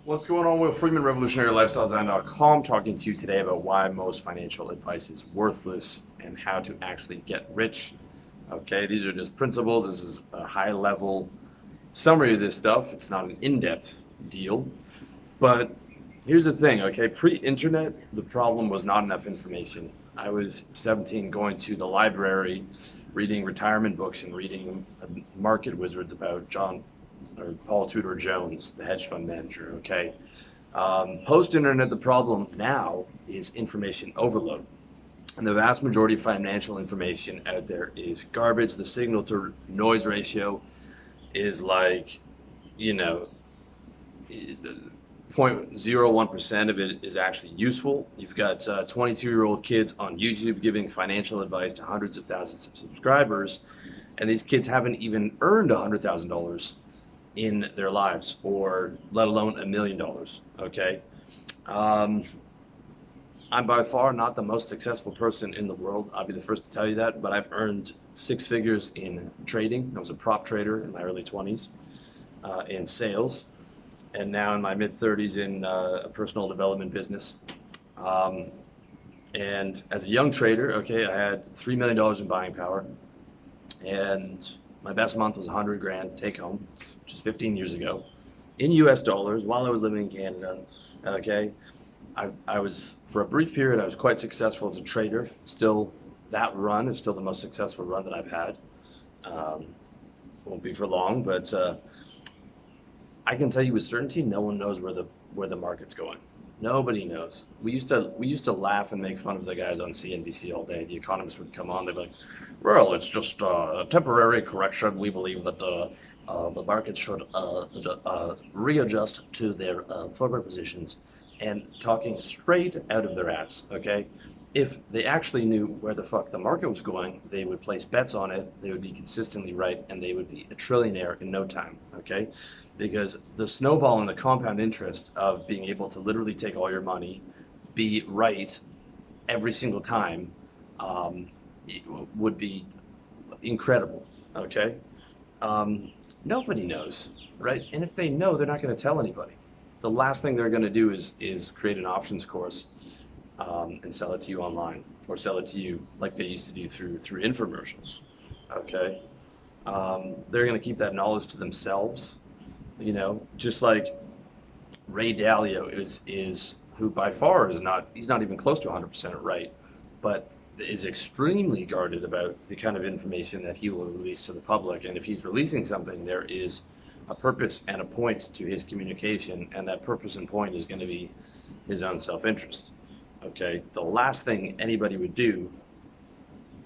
What's going on, Will Freeman, RevolutionaryLifestyleDesign.com, talking to you today about why most financial advice is worthless and how to actually get rich. Okay, these are just principles. This is a high-level summary of this stuff. It's not an in-depth deal. But here's the thing, okay? Pre-internet, the problem was not enough information. I was 17 going to the library, reading retirement books and reading Market Wizards about Paul Tudor Jones, the hedge fund manager, okay? Post-internet, the problem now is information overload. And the vast majority of financial information out there is garbage. The signal to noise ratio is like, you know, 0.01% of it is actually useful. You've got 22-year-old kids on YouTube giving financial advice to hundreds of thousands of subscribers, and these kids haven't even earned $100,000 in their lives, or let alone $1 million. Okay, I'm by far not the most successful person in the world. I'll be the first to tell you that, but I've earned six figures in trading. I was a prop trader in my early 20s, in sales, and now in my mid 30s in a personal development business. And as a young trader, okay, I had $3 million in buying power, and my best month was 100 grand take home, which is 15 years ago, in US dollars while I was living in Canada. Okay, I was, for a brief period, I was quite successful as a trader. Still, that run is still the most successful run that I've had. Won't be for long, but I can tell you with certainty, no one knows where the market's going. Nobody knows. We used to laugh and make fun of the guys on CNBC all day. The economists would come on. They'd be like, "Well, it's just a temporary correction. We believe that the market should readjust to their forward positions," and talking straight out of their ass. Okay, if they actually knew where the fuck the market was going, they would place bets on it. They would be consistently right, and they would be a trillionaire in no time. Okay, because the snowball and the compound interest of being able to literally take all your money, be right every single time, it would be incredible. Okay, nobody knows, right? And if they know, they're not going to tell anybody. The last thing they're going to do is create an options course and sell it to you online, or sell it to you like they used to do through infomercials. Okay, they're going to keep that knowledge to themselves. You know, just like Ray Dalio is who by far is not, he's not even close to 100% right, but is extremely guarded about the kind of information that he will release to the public. And if he's releasing something, there is a purpose and a point to his communication, and that purpose and point is going to be his own self-interest. Okay, the last thing anybody would do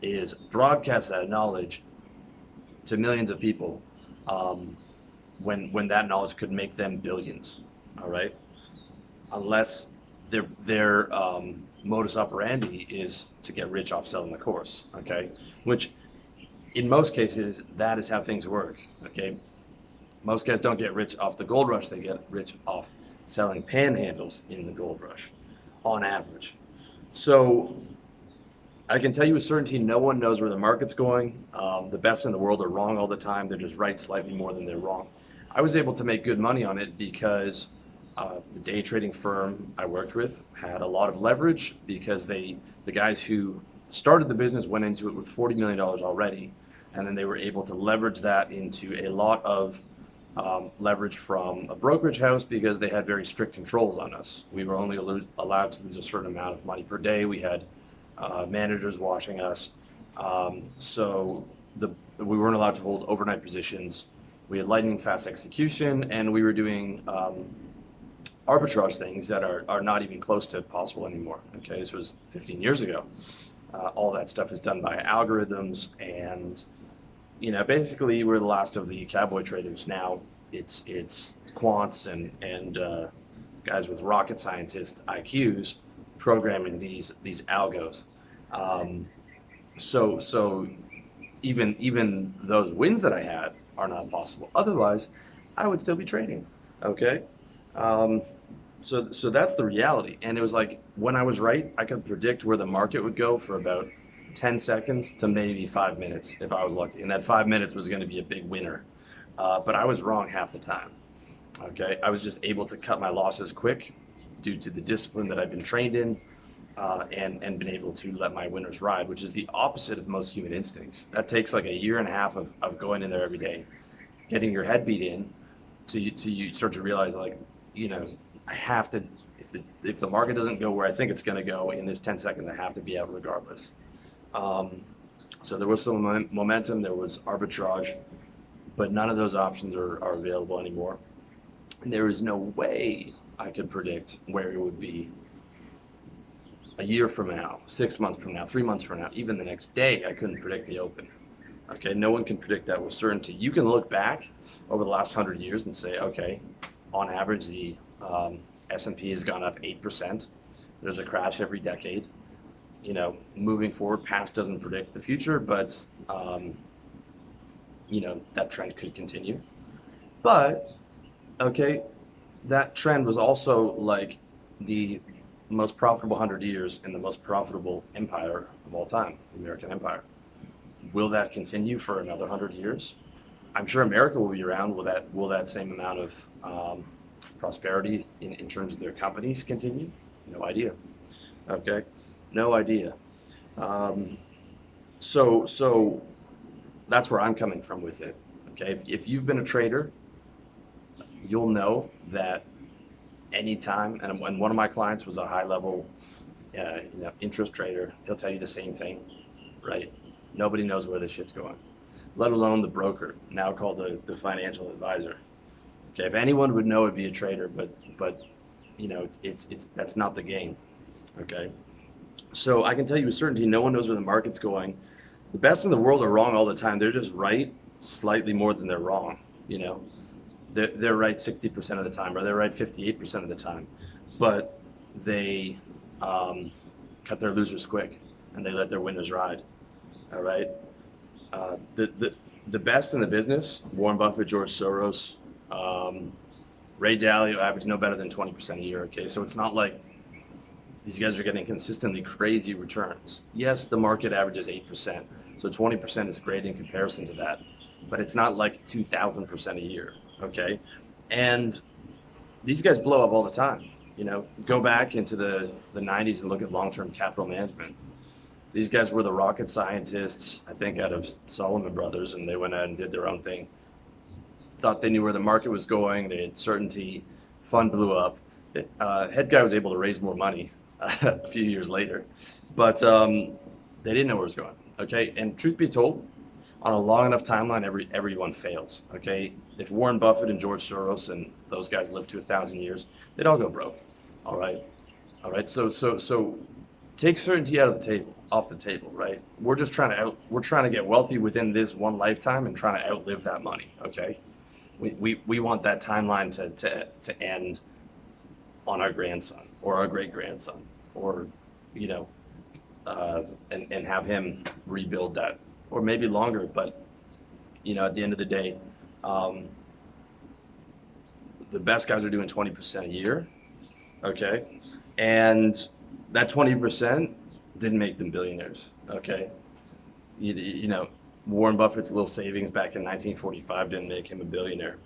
is broadcast that knowledge to millions of people, when that knowledge could make them billions. All right, unless their modus operandi is to get rich off selling the course. Okay, which in most cases that is how things work. Okay, most guys don't get rich off the gold rush. They get rich off selling panhandles in the gold rush, on average. So I can tell you with certainty, no one knows where the market's going. The best in the world are wrong all the time. They're just right slightly more than they're wrong. I was able to make good money on it because the day trading firm I worked with had a lot of leverage, because the guys who started the business went into it with $40 million already, and then they were able to leverage that into a lot of leverage from a brokerage house, because they had very strict controls on us. We were only allowed to lose a certain amount of money per day. We had managers watching us, so we weren't allowed to hold overnight positions. We had lightning fast execution, and we were doing arbitrage things that are not even close to possible anymore. Okay, this was 15 years ago. All that stuff is done by algorithms, and you know, basically we're the last of the cowboy traders. Now it's quants and guys with rocket scientist IQs programming these algos. So even those wins that I had are not possible. Otherwise, I would still be trading. Okay, so that's the reality. And it was like, when I was right, I could predict where the market would go for about 10 seconds to maybe 5 minutes if I was lucky, and that 5 minutes was going to be a big winner. But I was wrong half the time. Okay, I was just able to cut my losses quick due to the discipline that I've been trained in, and been able to let my winners ride, which is the opposite of most human instincts. That takes like a year and a half of going in there every day, getting your head beat in, to you start to realize, like, I have to. If the market doesn't go where I think it's going to go in this 10 seconds, I have to be out regardless. So there was some momentum, there was arbitrage, but none of those options are available anymore. And there is no way I could predict where it would be a year from now, 6 months from now, 3 months from now, even the next day. I couldn't predict the open. Okay, no one can predict that with certainty. You can look back over the last 100 years and say, okay, on average, the S&P has gone up 8%. There's a crash every decade. Moving forward, past doesn't predict the future, but that trend could continue. But okay, that trend was also like the most profitable 100 years in the most profitable empire of all time, the American Empire. Will that continue for another 100 years? I'm sure America will be around. Will that same amount of prosperity in terms of their companies continue? No idea. Okay, no idea. So that's where I'm coming from with it. Okay, if you've been a trader, you'll know that anytime, and when one of my clients was a high-level interest trader, he'll tell you the same thing, right? Nobody knows where this shit's going, let alone the broker, now called the financial advisor. Okay, if anyone would know, it'd be a trader, but it's that's not the game. Okay, so I can tell you with certainty, no one knows where the market's going. The best in the world are wrong all the time. They're just right slightly more than they're wrong. They're right 60% of the time, or they're right 58% of the time, but they cut their losers quick and they let their winners ride. All right. The best in the business: Warren Buffett, George Soros, Ray Dalio, average no better than 20% a year. Okay, so it's not like these guys are getting consistently crazy returns. Yes, the market averages 8%, so 20% is great in comparison to that, but it's not like 2,000% a year. Okay, and these guys blow up all the time. Go back into the 90s and look at long-term capital management. These guys were the rocket scientists, I think, out of Salomon Brothers, and they went out and did their own thing. Thought they knew where the market was going. They had certainty. Fund blew up. Head guy was able to raise more money a few years later, but they didn't know where it was going. Okay, and truth be told, on a long enough timeline, everyone fails. Okay, if Warren Buffett and George Soros and those guys lived to 1,000 years, they'd all go broke. All right. So take certainty off the table, right? We're just trying to get wealthy within this one lifetime and trying to outlive that money. Okay, we want that timeline to end on our grandson or our great grandson, or and have him rebuild that, or maybe longer. But at the end of the day, the best guys are doing 20% a year. Okay, and that 20% didn't make them billionaires. Okay, Warren Buffett's little savings back in 1945 didn't make him a billionaire.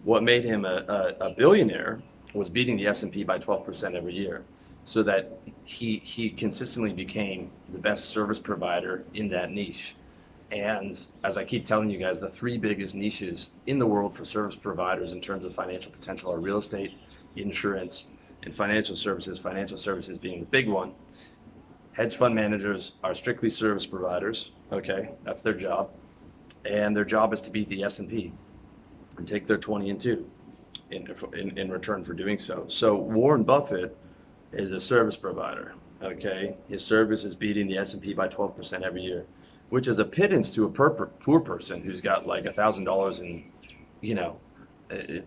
What made him a billionaire was beating the S&P by 12% every year, so that he consistently became the best service provider in that niche. And as I keep telling you guys, the three biggest niches in the world for service providers in terms of financial potential are real estate, insurance, and financial services. Financial services being the big one. Hedge fund managers are strictly service providers. Okay, that's their job, and their job is to beat the S&P and take their 20 and 2 in return for doing so. So Warren Buffett is a service provider. Okay, his service is beating the S&P by 12% every year, which is a pittance to a poor person who's got like $1,000 and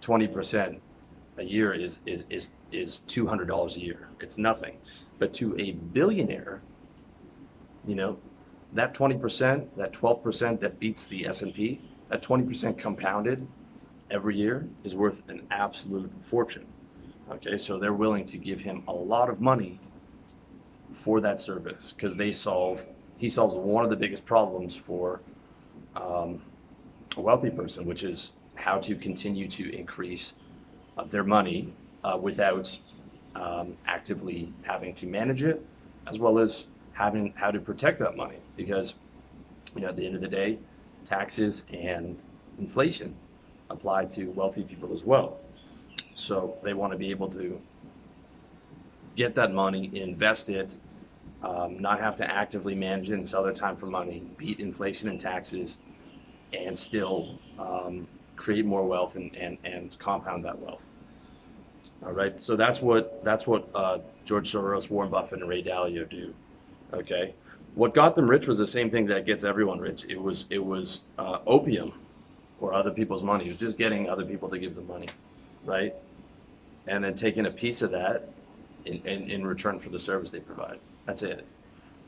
20% a year is $200 a year. It's nothing. But to a billionaire, that 20%, that 12% that beats the S&P, that 20% compounded every year is worth an absolute fortune. Okay, so they're willing to give him a lot of money for that service, because he solves one of the biggest problems for a wealthy person, which is how to continue to increase their money without actively having to manage it, as well as having how to protect that money. Because at the end of the day, taxes and inflation apply to wealthy people as well. So they want to be able to get that money, invest it, not have to actively manage it and sell their time for money, beat inflation and taxes, and still create more wealth and compound that wealth. All right, so that's what George Soros, Warren Buffett, and Ray Dalio do. Okay, what got them rich was the same thing that gets everyone rich. It was opium, or other people's money. It was just getting other people to give them money, right? And then taking a piece of that in return for the service they provide. That's it.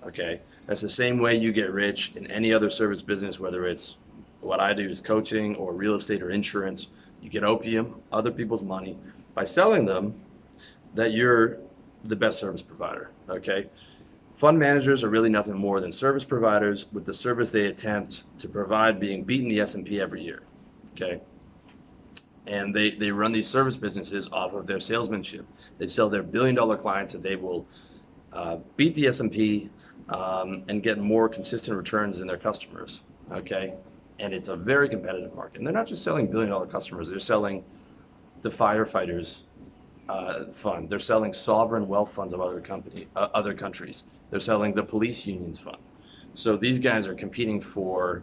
Okay, that's the same way you get rich in any other service business, whether it's what I do is coaching or real estate or insurance. You get opium, other people's money, by selling them that you're the best service provider. Okay, fund managers are really nothing more than service providers, with the service they attempt to provide being beaten the S&P every year. Okay, and they run these service businesses off of their salesmanship. They sell their billion-dollar clients that they will beat the S&P and get more consistent returns than their customers. Okay, and it's a very competitive market. And they're not just selling billion-dollar customers. They're selling the firefighters fund. They're selling sovereign wealth funds of other countries. They're selling the police unions fund. So these guys are competing for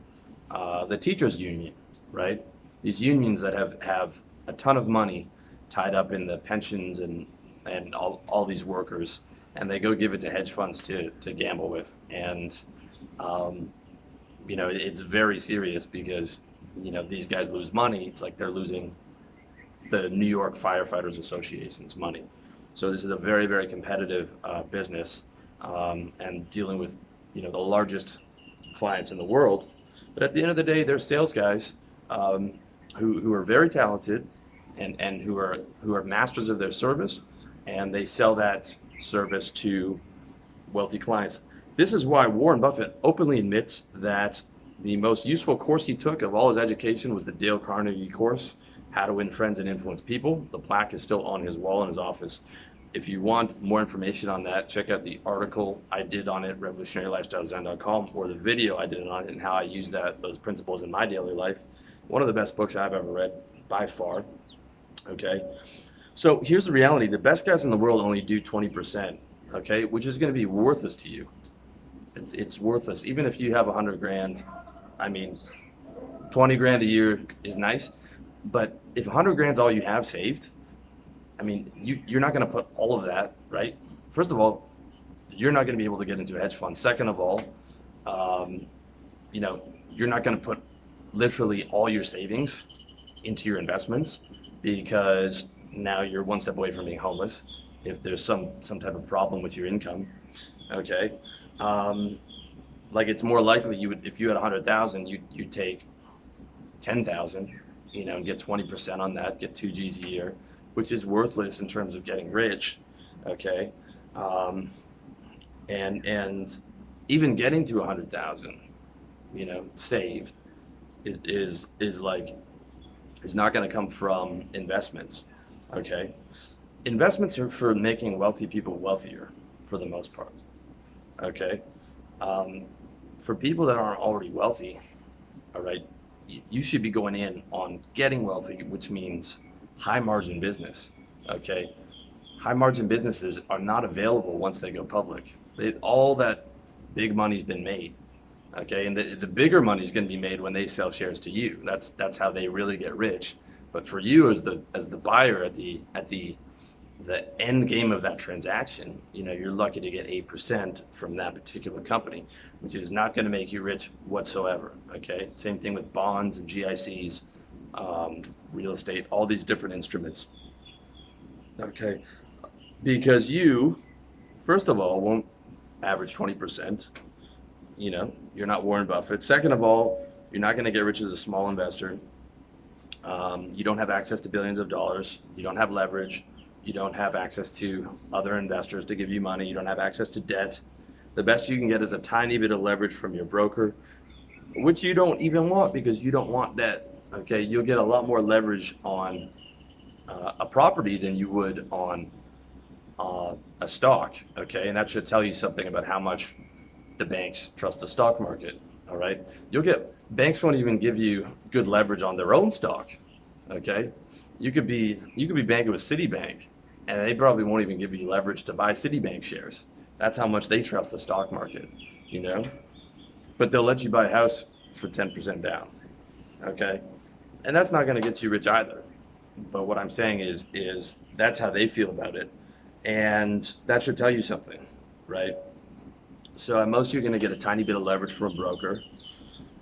the teachers union, right? These unions that have a ton of money tied up in the pensions and all these workers, and they go give it to hedge funds to gamble with. And it's very serious, because these guys lose money. It's like they're losing the New York Firefighters Association's money. So this is a very, very competitive business, and dealing with the largest clients in the world. But at the end of the day, they're sales guys who are very talented and who are masters of their service, and they sell that service to wealthy clients. This is why Warren Buffett openly admits that the most useful course he took of all his education was the Dale Carnegie course, How to Win Friends and Influence People. The plaque is still on his wall in his office. If you want more information on that, check out the article I did on it, revolutionarylifestylezen.com, or the video I did on it and how I use those principles in my daily life. One of the best books I've ever read, by far. Okay, so here's the reality. The best guys in the world only do 20%, okay, which is going to be worthless to you. It's worthless. Even if you have 100 grand, 20 grand a year is nice, but if 100 grand's all you have saved, you're not going to put all of that, right? First of all, you're not going to be able to get into a hedge fund. Second of all, you're not going to put literally all your savings into your investments, because now you're one step away from being homeless if there's some type of problem with your income. Okay, it's more likely if you had 100,000, you'd take 10,000, and get 20% on that, get 2 G's a year, which is worthless in terms of getting rich. Okay, and even getting to 100,000, saved is not going to come from investments. Okay, investments are for making wealthy people wealthier for the most part. Okay, for people that aren't already wealthy, all right, you should be going in on getting wealthy, which means high margin business. Okay, high margin businesses are not available once they go public. All that big money's been made. Okay, and the bigger money is going to be made when they sell shares to you. That's how they really get rich. But for you as the buyer at the end game of that transaction, you're lucky to get 8% from that particular company, which is not going to make you rich whatsoever. Okay, same thing with bonds and GICs, real estate, all these different instruments. Okay, because you, first of all, won't average 20%. You're not Warren Buffett. Second of all, you're not going to get rich as a small investor. You don't have access to billions of dollars. You don't have leverage. You don't have access to other investors to give you money. You don't have access to debt. The best you can get is a tiny bit of leverage from your broker, which you don't even want, because you don't want debt. Okay, you'll get a lot more leverage on a property than you would on a stock, okay? And that should tell you something about how much the banks trust the stock market, all right? Banks won't even give you good leverage on their own stock, okay? You could be banking with Citibank, and they probably won't even give you leverage to buy Citibank shares. That's how much they trust the stock market, you know? But they'll let you buy a house for 10% down, okay? And that's not gonna get you rich either. But what I'm saying is that's how they feel about it. And that should tell you something, right? So at most, you're going to get a tiny bit of leverage from a broker,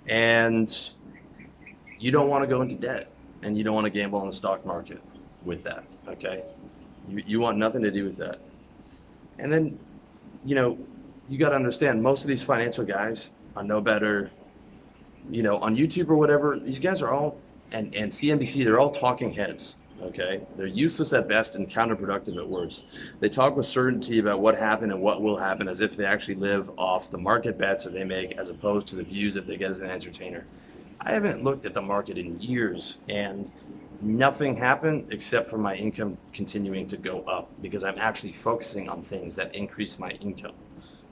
and you don't want to go into debt, and you don't want to gamble on the stock market with that, okay? You want nothing to do with that. And then, you got to understand, most of these financial guys are no better, on YouTube or whatever. These guys are all, and CNBC, they're all talking heads. Okay, they're useless at best and counterproductive at worst. They talk with certainty about what happened and what will happen as if they actually live off the market bets that they make, as opposed to the views that they get as an entertainer. I haven't looked at the market in years, and nothing happened except for my income continuing to go up because I'm actually focusing on things that increase my income.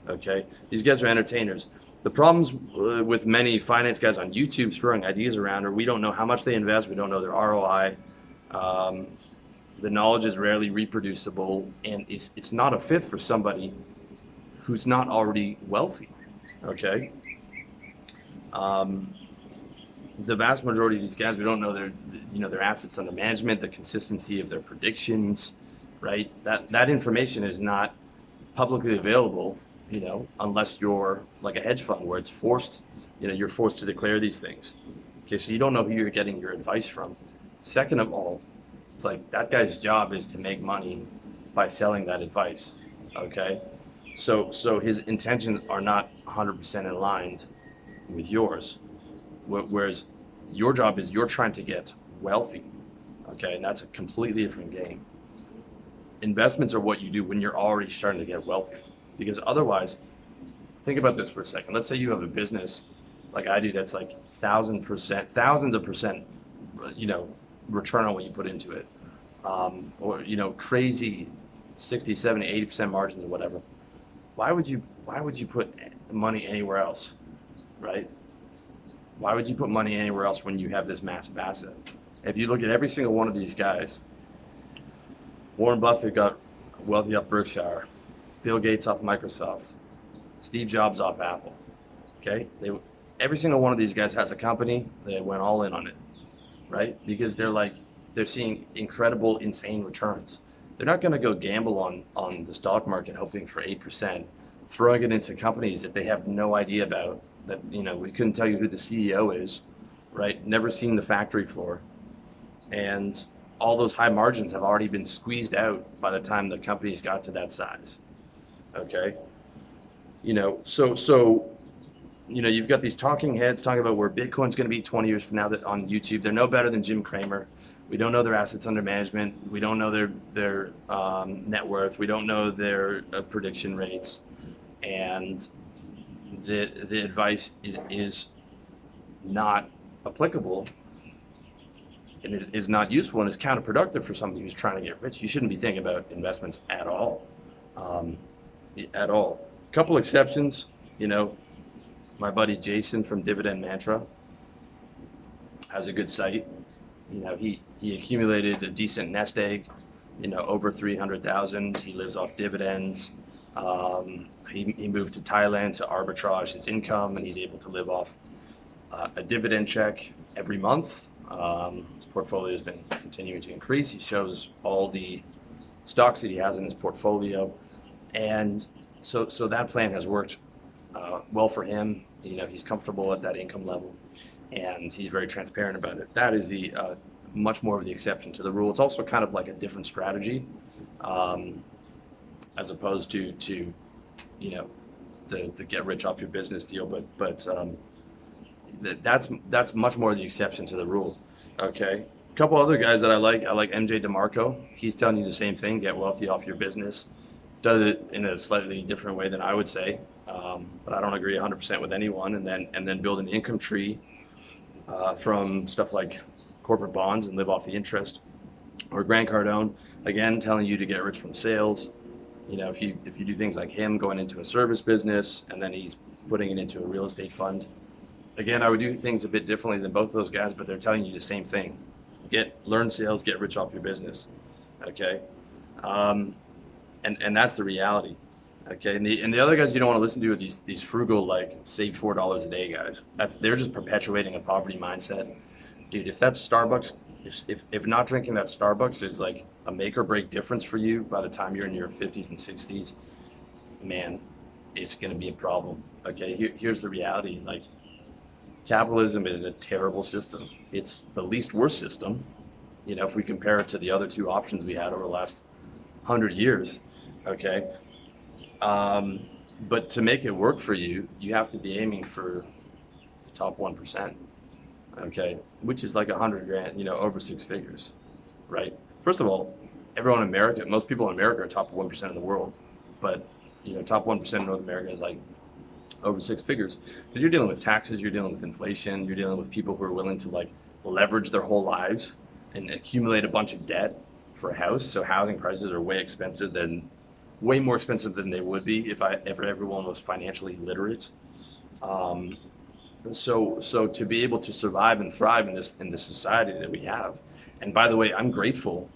Okay, these guys are entertainers. The problems with many finance guys on YouTube throwing ideas around are we don't know how much they invest, we don't know their ROI. The knowledge is rarely reproducible, and it's not a fit for somebody who's not already wealthy, okay? The vast majority of these guys, we don't know their assets under management, the consistency of their predictions, right? That information is not publicly available, unless you're like a hedge fund where it's forced, you're forced to declare these things. Okay, so you don't know who you're getting your advice from. Second of all, it's like that guy's job is to make money by selling that advice, okay? So his intentions are not 100% aligned with yours, whereas your job is you're trying to get wealthy, okay? And that's a completely different game. Investments are what you do when you're already starting to get wealthy, because otherwise, think about this for a second. Let's say you have a business like I do that's like thousands of percent, return on what you put into it, or crazy 60, 70, 80% margins or whatever. Why would you put money anywhere else, right? Why would you put money anywhere else when you have this massive asset? If you look at every single one of these guys, Warren Buffett got wealthy off Berkshire, Bill Gates off Microsoft, Steve Jobs off Apple, okay? Every single one of these guys has a company, they went all in on it, right? Because they're seeing incredible, insane returns. They're not going to go gamble on the stock market hoping for 8%, throwing it into companies that they have no idea about, that, we couldn't tell you who the CEO is, right? Never seen the factory floor. And all those high margins have already been squeezed out by the time the company's got to that size, okay? So you've got these talking heads talking about where Bitcoin's going to be 20 years from now that on YouTube. They're no better than Jim Cramer. We don't know their assets under management. We don't know their net worth. We don't know their prediction rates. And the advice is not applicable and is not useful and is counterproductive for somebody who's trying to get rich. You shouldn't be thinking about investments at all. At all. Couple exceptions, my buddy Jason from Dividend Mantra has a good site. He accumulated a decent nest egg, over 300,000. He lives off dividends. He moved to Thailand to arbitrage his income, and he's able to live off a dividend check every month. His portfolio has been continuing to increase. He shows all the stocks that he has in his portfolio, and so that plan has worked well for him. He's comfortable at that income level, and he's very transparent about it. That is the much more of the exception to the rule. It's also kind of like a different strategy, as opposed to the get rich off your business deal. But that's much more the exception to the rule. Okay, a couple other guys that I like MJ DeMarco. He's telling you the same thing: get wealthy off your business. Does it in a slightly different way than I would say, but I don't agree 100% with anyone. And then build an income tree from stuff like corporate bonds and live off the interest, Or Grant Cardone, again, telling you to get rich from sales. You know, if you do things like him going into a service business and then he's putting it into a real estate fund. Again, I would do things a bit differently than both of those guys, but they're telling you the same thing. Learn sales, get rich off your business. Okay. And that's the reality. Okay. And the other guys you don't want to listen to are these frugal, like save $4 a day guys. They're just perpetuating a poverty mindset. Dude, if that's Starbucks, if not drinking that Starbucks is like a make or break difference for you by the time you're in your 50s and 60s, man, it's going to be a problem. Okay, here's the reality. Like, capitalism is a terrible system. It's the least worst system, you know, if we compare it to the other two options we had over the last 100 years. Okay, but to make it work for you, you have to be aiming for the top 1%. Okay, which is like 100 grand, you know, over six figures, right? First of all, everyone in America, most people in America are top 1% of the world, but you know, top 1% of North America is like over six figures because you're dealing with taxes, you're dealing with inflation, you're dealing with people who are willing to like leverage their whole lives and accumulate a bunch of debt for a house. So housing prices are way more expensive than they would be if everyone was financially literate. So to be able to survive and thrive in this society that we have, and by the way, I'm grateful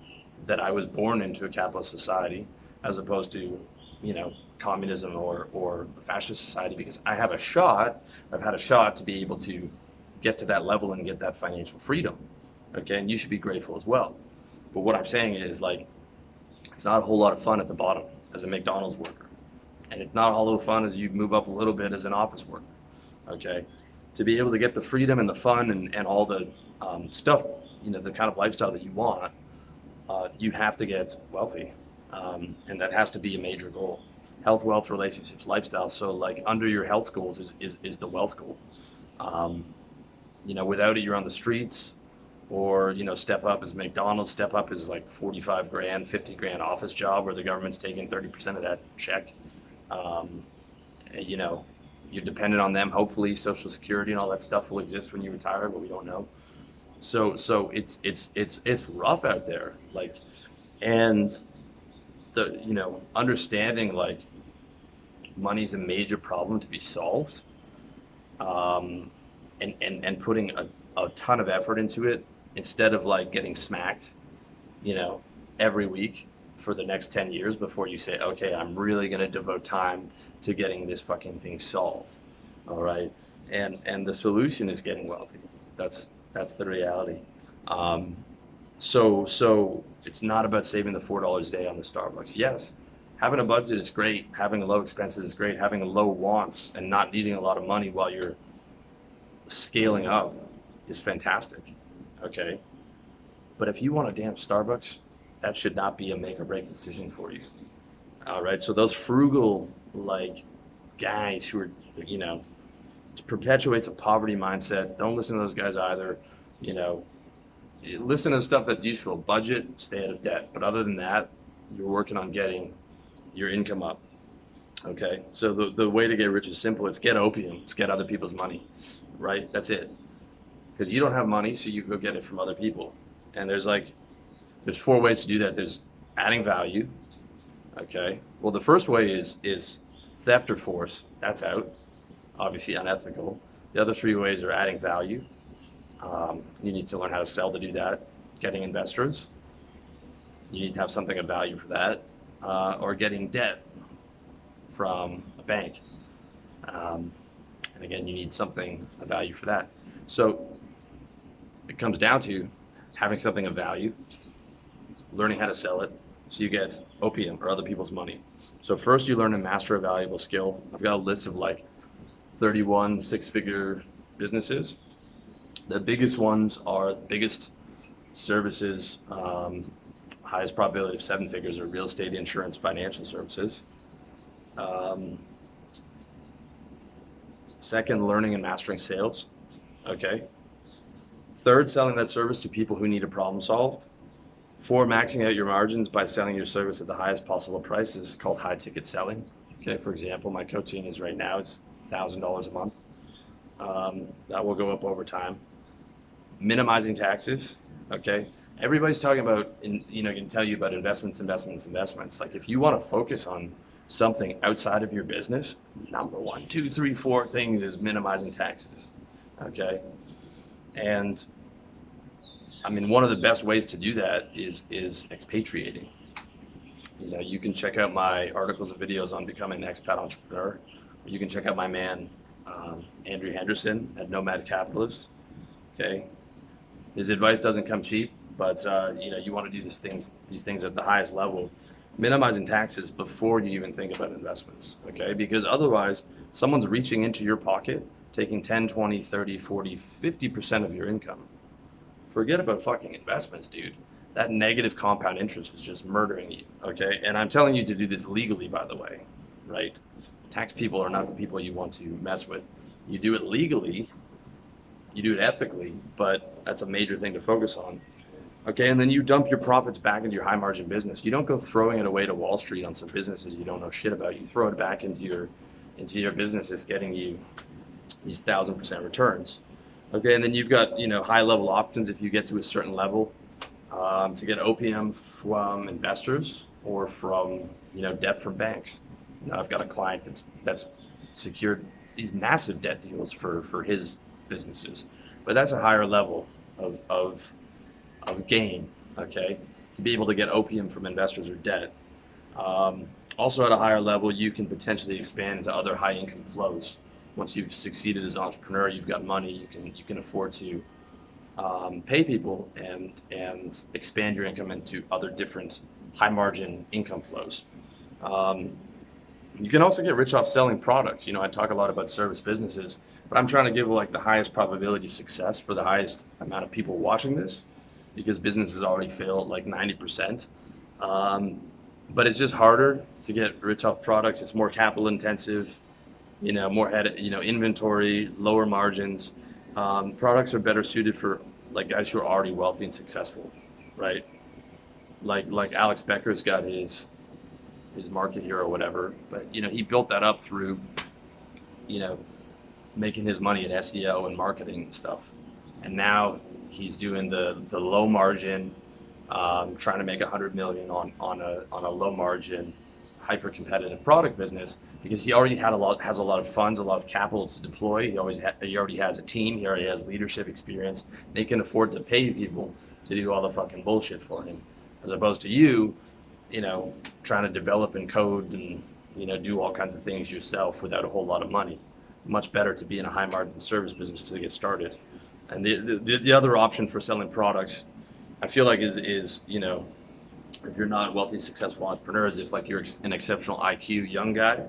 that I was born into a capitalist society as opposed to, you know, communism or a fascist society, because I've had a shot to be able to get to that level and get that financial freedom. Okay, and you should be grateful as well. But what I'm saying is, like, it's not a whole lot of fun at the bottom as a McDonald's worker, and it's not all the fun as you move up a little bit as an office worker. Okay, to be able to get the freedom and the fun and all the stuff, you know, the kind of lifestyle that you want, you have to get wealthy, and that has to be a major goal. Health, wealth, relationships, lifestyle. So like under your health goals is the wealth goal. You know, without it, you're on the streets. Or, you know, step up is McDonald's. Step up is like 45 grand, 50 grand office job where the government's taking 30% of that check. You know, you're dependent on them. Hopefully Social Security and all that stuff will exist when you retire, but we don't know. So it's rough out there. Like, and the, you know, understanding like money's a major problem to be solved, and putting a ton of effort into it instead of like getting smacked, you know, every week for the next 10 years before you say, okay, I'm really going to devote time to getting this fucking thing solved. All right. And the solution is getting wealthy. That's the reality. So it's not about saving the $4 a day on the Starbucks. Yes, having a budget is great. Having low expenses is great. Having low wants and not needing a lot of money while you're scaling up is fantastic. Okay. But if you want a damn Starbucks, that should not be a make or break decision for you. All right. So those frugal, like, guys who are, you know, it perpetuates a poverty mindset. Don't listen to those guys either. You know, listen to stuff that's useful. Budget, stay out of debt. But other than that, you're working on getting your income up. Okay. So the way to get rich is simple. It's get opium. It's get other people's money. Right? That's it. Because you don't have money, so you go get it from other people. And there's four ways to do that. There's adding value. Okay. Well, the first way is theft or force. That's out. Obviously unethical. The other three ways are adding value. You need to learn how to sell to do that. Getting investors. You need to have something of value for that. Or getting debt from a bank. And again, you need something of value for that. So it comes down to having something of value, learning how to sell it, so you get opium or other people's money. So first you learn to master a valuable skill. I've got a list of like 31 six-figure businesses. The biggest ones are the biggest services, highest probability of seven figures are real estate, insurance, financial services. Second, learning and mastering sales. Okay. Third, selling that service to people who need a problem solved. Four, maxing out your margins by selling your service at the highest possible price is called high ticket selling. Okay. For example, my coaching is right now, it's $1,000 a month. That will go up over time. Minimizing taxes. Okay. Everybody's talking about, can tell you about investments. Like if you want to focus on something outside of your business, number one, two, three, four things is minimizing taxes. Okay. And I mean, one of the best ways to do that is expatriating. You can check out my articles and videos on becoming an expat entrepreneur. You can check out my man, Andrew Henderson at Nomad Capitalist. Okay. His advice doesn't come cheap, but you want to do these things at the highest level, minimizing taxes before you even think about investments. Okay. Because otherwise someone's reaching into your pocket, taking 10, 20, 30, 40, 50% of your income. Forget about fucking investments, dude. That negative compound interest is just murdering you, okay? And I'm telling you to do this legally, by the way, right? Tax people are not the people you want to mess with. You do it legally, you do it ethically, but that's a major thing to focus on, okay? And then you dump your profits back into your high margin business. You don't go throwing it away to Wall Street on some businesses you don't know shit about. You throw it back into your business. It's getting you these 1,000% returns. Okay, and then you've got high level options if you get to a certain level to get OPM from investors or from debt from banks. I've got a client that's secured these massive debt deals for his businesses, but that's a higher level of gain. Okay, to be able to get OPM from investors or debt. Also at a higher level, you can potentially expand into other high income flows. Once you've succeeded as an entrepreneur, you've got money, you can afford to pay people and expand your income into other different high margin income flows. You can also get rich off selling products. I talk a lot about service businesses, but I'm trying to give like the highest probability of success for the highest amount of people watching this, because businesses already fail at like 90%. But it's just harder to get rich off products. It's more capital intensive. More inventory, lower margins. Products are better suited for like guys who are already wealthy and successful, right? Like Alex Becker's got his market here or whatever, but he built that up through making his money at SEO and marketing and stuff, and now he's doing the low margin, trying to make 100 million on a low margin, hyper competitive product business, because he already has a lot of funds, a lot of capital to deploy. He already has a team. He already has leadership experience. They can afford to pay people to do all the fucking bullshit for him, as opposed to you trying to develop and code and do all kinds of things yourself without a whole lot of money. Much better to be in a high margin service business to get started. And the other option for selling products, I feel like is if you're not a wealthy, successful entrepreneur, is if like you're an exceptional IQ young guy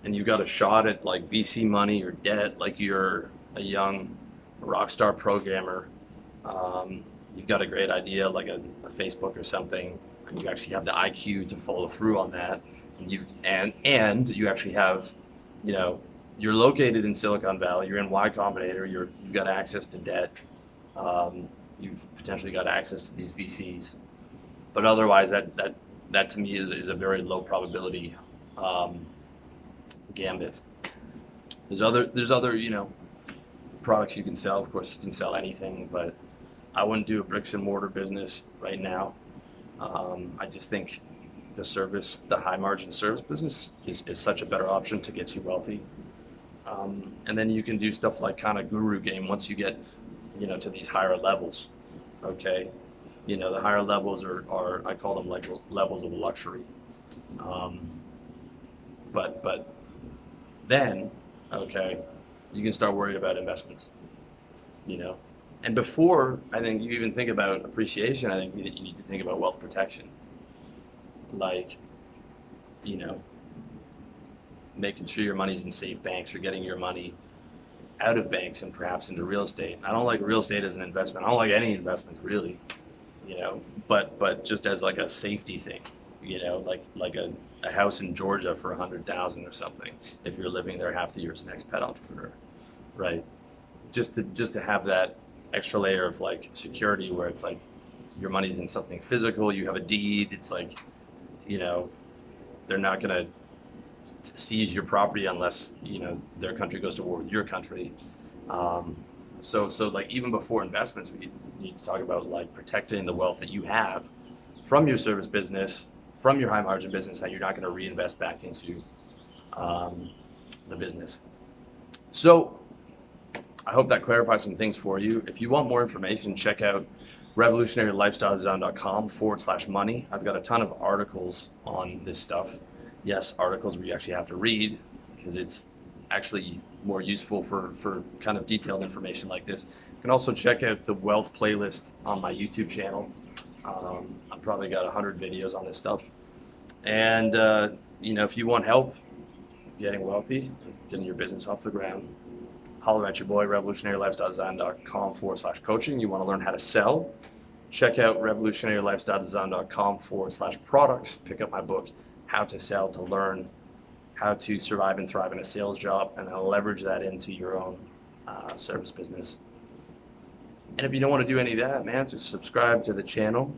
and you got a shot at like VC money or debt, like you're a young rock star programmer, you've got a great idea like a Facebook or something, and you actually have the IQ to follow through on that, and you actually have, you're located in Silicon Valley, you're in Y Combinator, you've got access to debt, you've potentially got access to these VCs. But otherwise, that to me is a very low probability gambit. There's other products you can sell. Of course, you can sell anything, but I wouldn't do a bricks and mortar business right now. I just think the high margin service business is such a better option to get you wealthy. And then you can do stuff like kind of guru game once you get to these higher levels. Okay. The higher levels are I call them like levels of luxury. But then, okay, you can start worrying about investments, and before I think you even think about appreciation, I think you need to think about wealth protection, like, making sure your money's in safe banks or getting your money out of banks and perhaps into real estate. I don't like real estate as an investment. I don't like any investments really. But just as like a safety thing, like a house in Georgia for 100,000 or something, if you're living there half the year as an expat entrepreneur, right? Just to have that extra layer of like security where it's like your money's in something physical, you have a deed, it's like, they're not gonna seize your property unless, their country goes to war with your country. So like even before investments, we need to talk about like protecting the wealth that you have from your service business, from your high margin business that you're not going to reinvest back into the business. So I hope that clarifies some things for you. If you want more information, check out revolutionarylifestyledesign.com/money. I've got a ton of articles on this stuff. Yes, articles where you actually have to read, because it's actually more useful for kind of detailed information like this. You can also check out the wealth playlist on my YouTube channel. I've probably got 100 videos on this stuff. And if you want help getting wealthy, getting your business off the ground, holler at your boy, revolutionarylifestyledesign.com/coaching. You want to learn how to sell? Check out revolutionarylifestyledesign.com/products. Pick up my book, How to Sell, to learn how to survive and thrive in a sales job, and then leverage that into your own service business. And if you don't want to do any of that, man, just subscribe to the channel.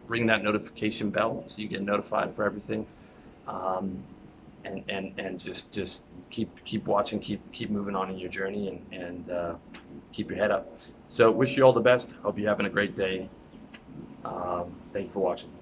Ring that notification bell so you get notified for everything. And just keep watching, keep moving on in your journey, and keep your head up. So wish you all the best. Hope you're having a great day. Thank you for watching.